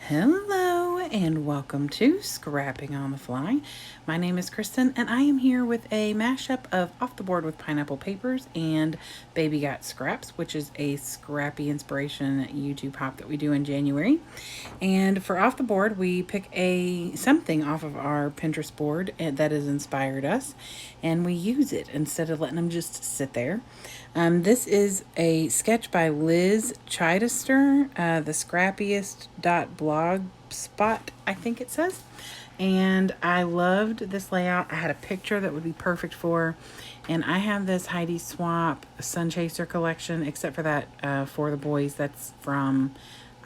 Hello and welcome to Scrapping on the Fly. My name is Kristen and I am here with a mashup of Off the Board with Pineapple Papers and Baby Got Scraps, which is a scrappy inspiration YouTube hop that we do in January. And for Off the Board, we pick something off of our Pinterest board that has inspired us and we use it instead of letting them just sit there. This is a sketch by Liz Chichester, the scrappiest.blogspot, I think it says. And I loved this layout. I had a picture that would be perfect for. And I have this Heidi Swapp Sun Chaser collection, except for that for the boys. That's from,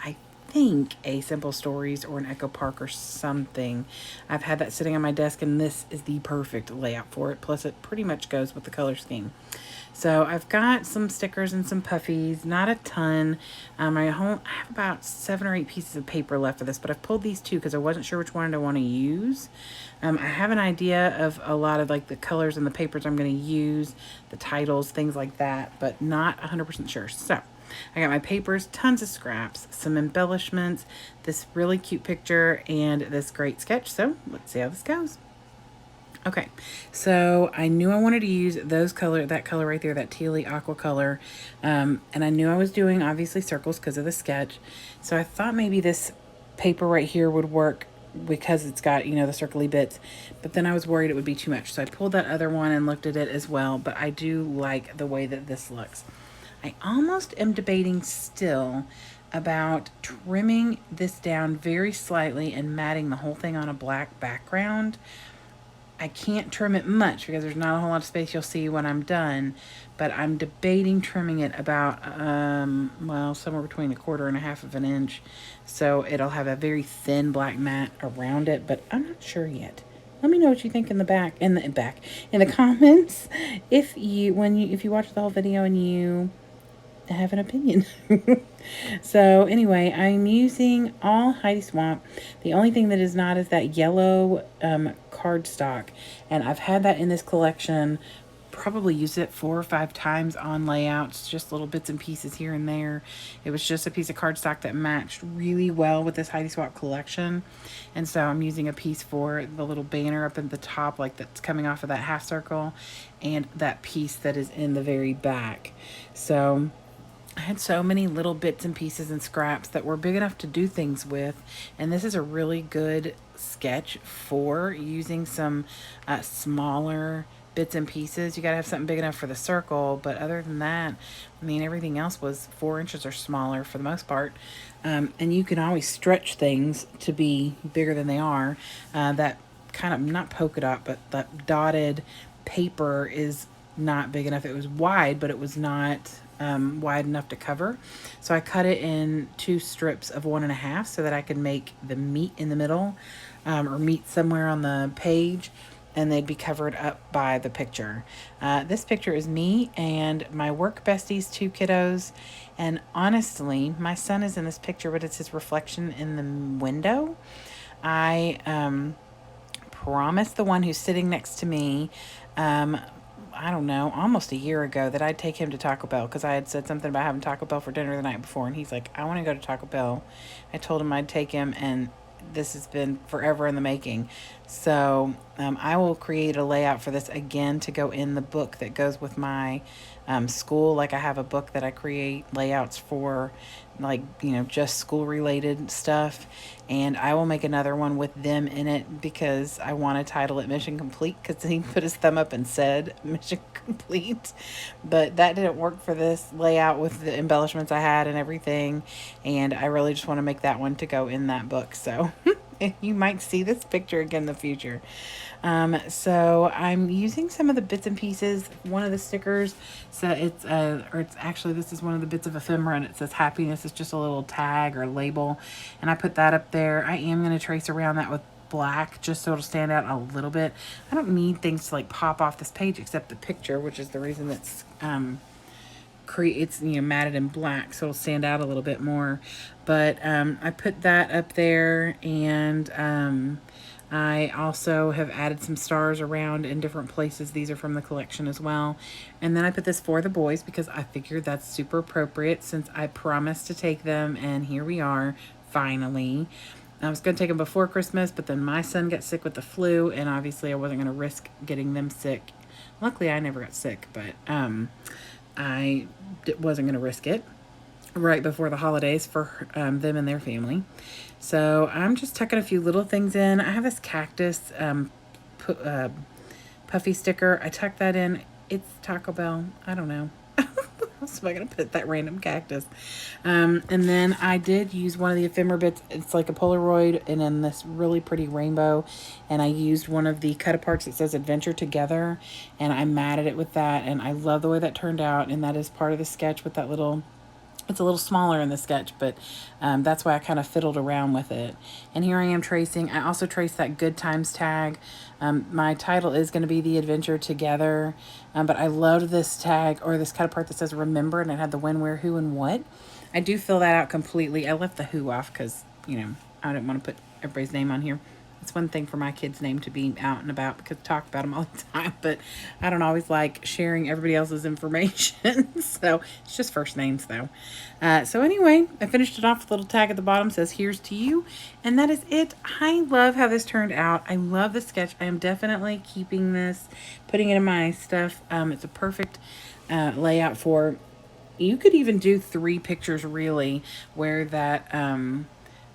I think, A Simple Stories or an Echo Park or something. I've had that sitting on my desk, and this is the perfect layout for it. Plus, it pretty much goes with the color scheme. So I've got some stickers and some puffies, not a ton. I have about 7 or 8 pieces of paper left for this, but I've pulled these two because I wasn't sure which one I want to use. I have an idea of a lot of like the colors and the papers I'm going to use, the titles, things like that, but not 100% sure. So I got my papers, tons of scraps, some embellishments, this really cute picture, and this great sketch. So let's see how this goes. Okay, so I knew I wanted to use that color right there, that tealy aqua color. And I knew I was doing, obviously, circles because of the sketch. So I thought maybe this paper right here would work because it's got, the circly bits. But then I was worried it would be too much. So I pulled that other one and looked at it as well. But I do like the way that this looks. I almost am debating still about trimming this down very slightly and matting the whole thing on a black background. I can't trim it much because there's not a whole lot of space you'll see when I'm done, but I'm debating trimming it about, somewhere between 1/4 and 1/2 of an inch. So it'll have a very thin black mat around it, but I'm not sure yet. Let me know what you think in the comments. If you watch the whole video and you have an opinion. So anyway, I'm using all Heidi Swapp. The only thing that is not is that yellow cardstock, and I've had that in this collection. Probably used it 4 or 5 times on layouts, just little bits and pieces here and there. It was just a piece of cardstock that matched really well with this Heidi Swapp collection, and so I'm using a piece for the little banner up at the top, like that's coming off of that half circle, and that piece that is in the very back. So I had so many little bits and pieces and scraps that were big enough to do things with, and this is a really good sketch for using some smaller bits and pieces. You gotta have something big enough for the circle, but other than that, I mean, everything else was 4 inches or smaller for the most part. And you can always stretch things to be bigger than they are. That kind of, not polka dot, but that dotted paper is not big enough. It was wide, but it was not wide enough to cover. So I cut it in 2 strips of 1.5 so that I could make the meat in the middle, or meat somewhere on the page, and they'd be covered up by the picture. This picture is me and my work besties, 2 kiddos. And honestly, my son is in this picture, but it's his reflection in the window. I promised the one who's sitting next to me, I don't know, almost a year ago, that I'd take him to Taco Bell because I had said something about having Taco Bell for dinner the night before, and he's like, I want to go to Taco Bell. I told him I'd take him, and this has been forever in the making. So I will create a layout for this again to go in the book that goes with my school. Like, I have a book that I create layouts for, like, just school related stuff, and I will make another one with them in it because I want to title it Mission Complete, because he put his thumb up and said Mission Complete. But that didn't work for this layout with the embellishments I had and everything, and I really just want to make that one to go in that book. So you might see this picture again in the future. So I'm using some of the bits and pieces. One of the stickers, so it's actually, this is one of the bits of ephemera, and it says happiness. It's just a little tag or label, and I put that up there. I am going to trace around that with black just so it'll stand out a little bit. I don't need things to like pop off this page except the picture, which is the reason that's it's matted in black, so it'll stand out a little bit more. But I put that up there, and I also have added some stars around in different places. These are from the collection as well. And then I put this for the boys because I figured that's super appropriate since I promised to take them, and here we are, finally. I was going to take them before Christmas, but then my son got sick with the flu, and obviously I wasn't going to risk getting them sick. Luckily, I never got sick, but I wasn't going to risk it right before the holidays for them and their family. So I'm just tucking a few little things in. I have this cactus puffy sticker. I tucked that in. It's Taco Bell. I don't know. So I gotta put that random cactus. And then I did use one of the ephemera bits. It's like a Polaroid and then this really pretty rainbow. And I used one of the cut aparts that says Adventure Together. And I matted it with that. And I love the way that turned out. And that is part of the sketch with that little... It's a little smaller in the sketch, but that's why I kind of fiddled around with it. And here I am tracing. I also traced that Good Times tag. My title is going to be The Adventure Together, but I loved this tag, or this cut apart that says Remember, and it had the when, where, who, and what. I do fill that out completely. I left the who off because, you know, I didn't want to put everybody's name on here. It's one thing for my kids' name to be out and about because I talk about them all the time, but I don't always like sharing everybody else's information. So it's just first names though. So anyway, I finished it off with a little tag at the bottom, says here's to you. And that is it. I love how this turned out. I love the sketch. I am definitely keeping this, putting it in my stuff. It's a perfect layout for, you could even do 3 pictures really where that,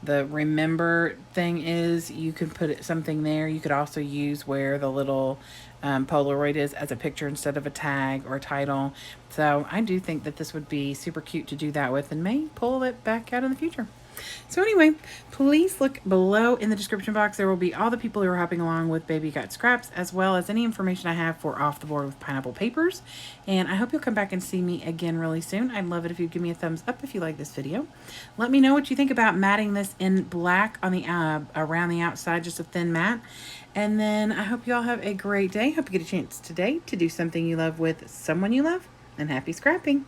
the remember thing is. You can put something there. You could also use where the little Polaroid is as a picture instead of a tag or a title. So I do think that this would be super cute to do that with and may pull it back out in the future. So anyway, please look below in the description box. There will be all the people who are hopping along with Baby Got Scraps, as well as any information I have for Off the Board with Pineapple Papers. And I hope you'll come back and see me again really soon. I'd love it if you'd give me a thumbs up if you like this video. Let me know what you think about matting this in black on the around the outside, just a thin mat. And then I hope you all have a great day. Hope you get a chance today to do something you love with someone you love. And happy scrapping.